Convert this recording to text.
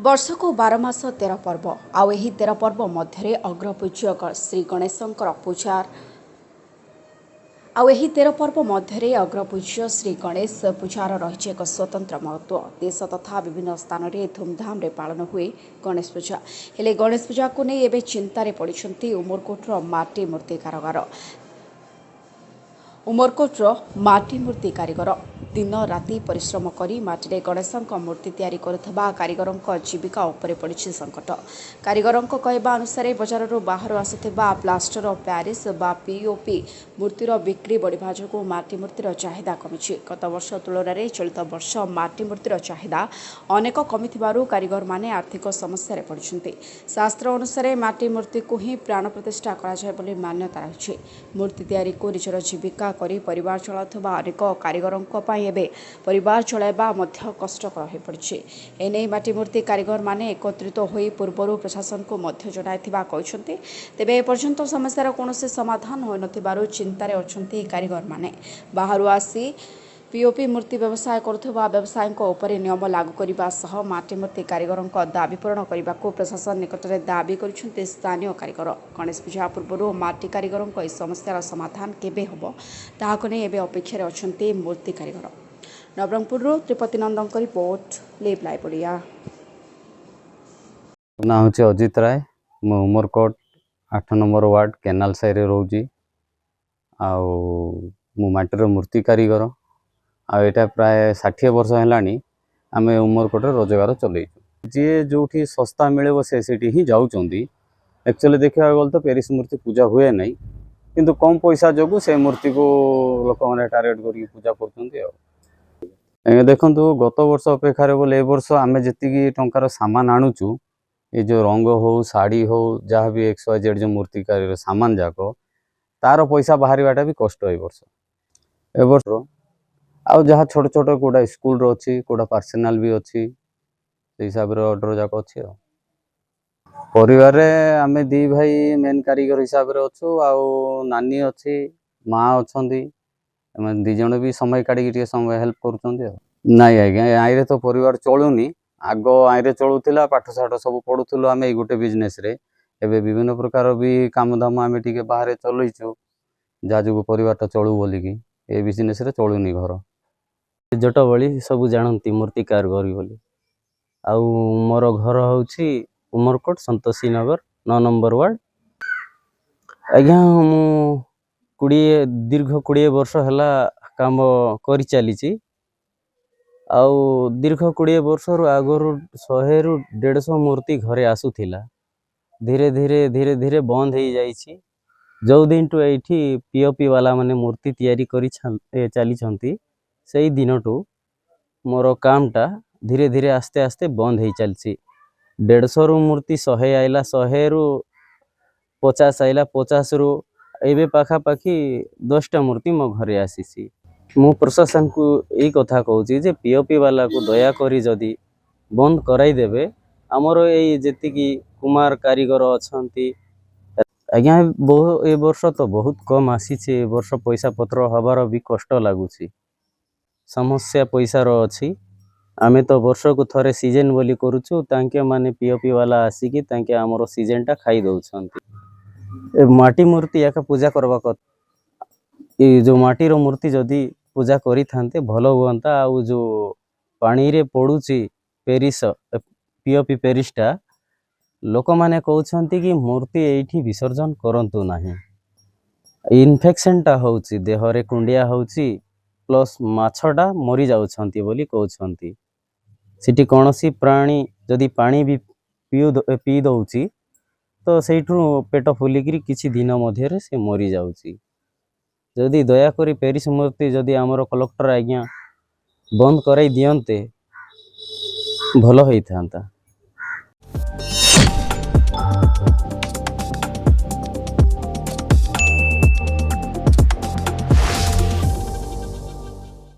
ବର୍ଷକୁ 12 ମାସ 13 ପର୍ବ ଆଉ ଏହି 13 ପର୍ବ ମଧ୍ୟରେ ଅଗ୍ରପୂଜ୍ୟ ଶ୍ରୀ ଗଣେଶଙ୍କର ପୂଜାର ରହିଛି ଏକ ସ୍ୱତନ୍ତ୍ର ମହତ୍ତ୍ୱ। ଦେଶ ତଥା ବିଭିନ୍ନ ସ୍ଥାନରେ ଧୁମ୍ଧାମ୍ରେ ପାଳନ ହୁଏ ଗଣେଶ ପୂଜା। ହେଲେ ଗଣେଶ ପୂଜାକୁ ନେଇ ଏବେ ଚିନ୍ତାରେ ପଡ଼ିଛନ୍ତି ଉମରକୋଟର ମାଟି ମୂର୍ତ୍ତି କାରବାର। ଉମରକୋଟର ମାଟି ମୂର୍ତ୍ତି କାରିଗର ଦିନ ରାତି ପରିଶ୍ରମ କରି ମାଟିରେ ଗଣେଶଙ୍କ ମୂର୍ତ୍ତି ତିଆରି କରୁଥିବା କାରିଗରଙ୍କ ଜୀବିକା ଉପରେ ପଡ଼ିଛି ସଙ୍କଟ। କାରିଗରଙ୍କ କହିବା ଅନୁସାରେ ବଜାରରୁ ବାହାରୁ ଆସୁଥିବା ପ୍ଲାଷ୍ଟର ଅଫ୍ ପ୍ୟାରିସ୍ ବା ପିଓପି ମୂର୍ତ୍ତିର ବିକ୍ରି ବଢ଼ିବା ଯୋଗୁଁ ମାଟି ମୂର୍ତ୍ତିର ଚାହିଦା କମିଛି। ଗତ ବର୍ଷ ତୁଳନାରେ ଚଳିତ ବର୍ଷ ମାଟି ମୂର୍ତ୍ତିର ଚାହିଦା ଅନେକ କମିଥିବାରୁ କାରିଗରମାନେ ଆର୍ଥିକ ସମସ୍ୟାରେ ପଡ଼ିଛନ୍ତି। ଶାସ୍ତ୍ର ଅନୁସାରେ ମାଟି ମୂର୍ତ୍ତିକୁ ହିଁ ପ୍ରାଣ ପ୍ରତିଷ୍ଠା କରାଯାଏ ବୋଲି ମାନ୍ୟତା ରହିଛି। ମୂର୍ତ୍ତି ତିଆରିକୁ ନିଜର ଜୀବିକା କରି ପରିବାର ଚଳାଉଥିବା ଅନେକ କାରିଗରଙ୍କ ପାଇଁ ଏବେ ପରିବାର ଚଳାଇବା ମଧ୍ୟ କଷ୍ଟକର ହୋଇପଡ଼ିଛି। ଏନେଇ ମାଟି ମୂର୍ତ୍ତି କାରିଗରମାନେ ଏକତ୍ରିତ ହୋଇ ପୂର୍ବରୁ ପ୍ରଶାସନକୁ ମଧ୍ୟ ଜଣାଇଥିବା କହିଛନ୍ତି। ତେବେ ଏପର୍ଯ୍ୟନ୍ତ ସମସ୍ୟାର କୌଣସି ସମାଧାନ ହୋଇନଥିବାରୁ ଚିନ୍ତାରେ ଅଛନ୍ତି କାରିଗରମାନେ। ବାହାରୁ ଆସି ପିଓପି ମୂର୍ତ୍ତି ବ୍ୟବସାୟ କରୁଥିବା ବ୍ୟବସାୟୀଙ୍କ ଉପରେ ନିୟମ ଲାଗୁ କରିବା ସହ ମାଟି ମୂର୍ତ୍ତି କାରିଗରଙ୍କ ଦାବି ପୂରଣ କରିବାକୁ ପ୍ରଶାସନ ନିକଟରେ ଦାବି କରିଛନ୍ତି ସ୍ଥାନୀୟ କାରିଗର। ଗଣେଶ ପୂଜା ପୂର୍ବରୁ ମାଟି କାରିଗରଙ୍କ ଏହି ସମସ୍ୟାର ସମାଧାନ କେବେ ହେବ ତାହାକୁ ନେଇ ଏବେ ଅପେକ୍ଷାରେ ଅଛନ୍ତି ମୂର୍ତ୍ତି କାରିଗର। ନବରଙ୍ଗପୁରରୁ ତ୍ରିପତି ନନ୍ଦଙ୍କ ରିପୋର୍ଟ, ଲିଭ୍ ଲାଇଭ୍ ଓଡ଼ିଆ। ନା ହେଉଛି ଅଜିତ ରାୟ। ମୁଁ ଉମରକୋଟ 8 ନମ୍ବର ୱାର୍ଡ଼ କେନାଲ ସାହିରେ ରହୁଛି। ଆଉ ମୁଁ ମାଟିର ମୂର୍ତ୍ତି କାରିଗର। ଆଉ ଏଇଟା ପ୍ରାୟ 60 ବର୍ଷ ହେଲାଣି ଆମେ ଉମରକୋଟରେ ରୋଜଗାର ଚଲେଇଛୁ। ଯିଏ ଯେଉଁଠି ଶସ୍ତା ମିଳିବ ସେଠି ହିଁ ଯାଉଛନ୍ତି। ଆକ୍ଚୁଆଲି ଦେଖିବାକୁ ଗଲେ ତ ପ୍ୟାରିସ୍ ମୂର୍ତ୍ତି ପୂଜା ହୁଏ ନାହିଁ, କିନ୍ତୁ କମ୍ ପଇସା ଯୋଗୁଁ ସେ ମୂର୍ତ୍ତିକୁ ଲୋକମାନେ ଟାର୍ଗେଟ୍ କରିକି ପୂଜା କରୁଛନ୍ତି। ଆଉ ଦେଖନ୍ତୁ, ଗତ ବର୍ଷ ଅପେକ୍ଷାରେ ବୋଲେ ଏ ବର୍ଷ ଆମେ ଯେତିକି ଟଙ୍କାର ସାମାନ ଆଣୁଛୁ, ଏ ଯେଉଁ ରଙ୍ଗ ହଉ, ଶାଢ଼ୀ ହଉ, ଯାହା ବି XYZ ଯେଉଁ ମୂର୍ତ୍ତି କାରିଗର ସାମାନ ଯାକ, ତାର ପଇସା ବାହାରିବାଟା ବି କଷ୍ଟ ଏ ବର୍ଷ। ଆଉ ଯାହା ଛୋଟ ଛୋଟ କେଉଁଟା ସ୍କୁଲର ଅଛି, କେଉଁଟା ପାର୍ସୋନାଲ ବି ଅଛି, ସେଇ ହିସାବରେ ଅର୍ଡ଼ର ଯାକ ଅଛି। ଆଉ ପରିବାରରେ ଆମେ 2 ଭାଇ ମେନ୍ କାରିଗର ହିସାବରେ ଅଛୁ। ଆଉ ନାନୀ ଅଛି, ମା ଅଛନ୍ତି। ଏମାନେ 2 ଜଣ ବି ସମୟ କାଢ଼ିକି ଟିକେ ସମୟ ହେଲ୍ପ କରୁଛନ୍ତି। ଆଉ ନାଇଁ ଆଜ୍ଞା, ଆଇରେ ତ ପରିବାର ଚଳୁନି। ଆଗ ଆଇରେ ଚଳୁଥିଲା, ପାଠଶାଠ ସବୁ ପଢ଼ୁଥିଲୁ ଆମେ ଏଇ ଗୋଟେ ବିଜନେସ୍ରେ। ଏବେ ବିଭିନ୍ନ ପ୍ରକାର ବି କାମଦାମ ଆମେ ଟିକେ ବାହାରେ ଚଲେଇଛୁ, ଯାହା ଯୋଗୁଁ ପରିବାରଟା ଚଳୁ ବୋଲିକି ଏ ବିଜନେସ୍ରେ ଚଳୁନି ଘର। ଜଟ ଭଳି ସବୁ ଜାଣନ୍ତି ମୂର୍ତ୍ତି କାରିଗର ବୋଲି। ଆଉ ମୋର ଘର ହେଉଛି ଉମରକୋଟ ସନ୍ତୋଷୀ ନଗର 9 ନମ୍ବର ୱାର୍ଡ଼। ଆଜ୍ଞା, ମୁଁ ଦୀର୍ଘ 20 ବର୍ଷ ହେଲା କାମ କରିଚାଲିଛି। ଆଉ ଦୀର୍ଘ 20 ବର୍ଷରୁ ଆଗରୁ 100ରୁ 150 ମୂର୍ତ୍ତି ଘରେ ଆସୁଥିଲା। ଧୀରେ ଧୀରେ ବନ୍ଦ ହେଇଯାଇଛି। ଯେଉଁ ଦିନଠୁ ଏଇଠି ପିଓପି ବାଲାମାନେ ମୂର୍ତ୍ତି ତିଆରି କରି ଚାଲିଛନ୍ତି, ସେଇ ଦିନଠୁ ମୋର କାମଟା ଧୀରେ ଆସ୍ତେ ଆସ୍ତେ ବନ୍ଦ ହେଇ ଚାଲିଛି। 150ରୁ ମୂର୍ତ୍ତି 100 ଆଇଲା, 100ରୁ 50 ଆଇଲା, 50ରୁ ଏବେ ପାଖାପାଖି 10ଟା ମୂର୍ତ୍ତି ମୋ ଘରେ ଆସିଛି। ମୁଁ ପ୍ରଶାସନକୁ ଏଇ କଥା କହୁଛି ଯେ ପିଓପି ବାଲାକୁ ଦୟାକରି ଯଦି ବନ୍ଦ କରାଇଦେବେ, ଆମର ଏଇ ଯେତିକି କୁମାର କାରିଗର ଅଛନ୍ତି। ଆଜ୍ଞା, ଏ ବର୍ଷ ତ ବହୁତ କମ୍ ଆସିଛି। ଏ ବର୍ଷ ପଇସା ପତ୍ର ହେବାର ବି କଷ୍ଟ ଲାଗୁଛି। ସମସ୍ୟା ପଇସାର ଅଛି। ଆମେ ତ ବର୍ଷକୁ ଥରେ ସିଜନ୍ ବୋଲି କରୁଛୁ, ତାଙ୍କେ ମାନେ ପିଓପି ବାଲା ଆସିକି ତାଙ୍କେ ଆମର ସିଜନ୍ଟା ଖାଇ ଦେଉଛନ୍ତି। ଏ ମାଟି ମୂର୍ତ୍ତି ଏକା ପୂଜା କରିବା କଥା। ଏ ଯେଉଁ ମାଟିର ମୂର୍ତ୍ତି ଯଦି ପୂଜା କରିଥାନ୍ତେ ଭଲ ହୁଅନ୍ତା। ଆଉ ଯେଉଁ ପାଣିରେ ପଡ଼ୁଛି ପିଓପି ପ୍ୟାରିସ୍ଟା, ଲୋକମାନେ କହୁଛନ୍ତି କି ମୂର୍ତ୍ତି ଏଇଠି ବିସର୍ଜନ କରନ୍ତୁ ନାହିଁ। ଇନଫେକ୍ସନ୍ଟା ହେଉଛି, ଦେହରେ କୁଣ୍ଡିଆ ହେଉଛି, ପ୍ଲସ୍ ମାଛଟା ମରିଯାଉଛନ୍ତି ବୋଲି କହୁଛନ୍ତି। ସେଠି କୌଣସି ପ୍ରାଣୀ ଯଦି ପାଣି ବି ପିଇ ଦେଉଛି ତ ସେଇଠୁ ପେଟ ଫୁଲିକିରି କିଛି ଦିନ ମଧ୍ୟରେ ସେ ମରିଯାଉଛି। ଯଦି ଦୟାକରି ପ୍ୟାରିସ୍ ମୂର୍ତ୍ତି ଯଦି ଆମର କଲେକ୍ଟର ଆଜ୍ଞା ବନ୍ଦ କରାଇ ଦିଅନ୍ତେ ଭଲ ହେଇଥାନ୍ତା।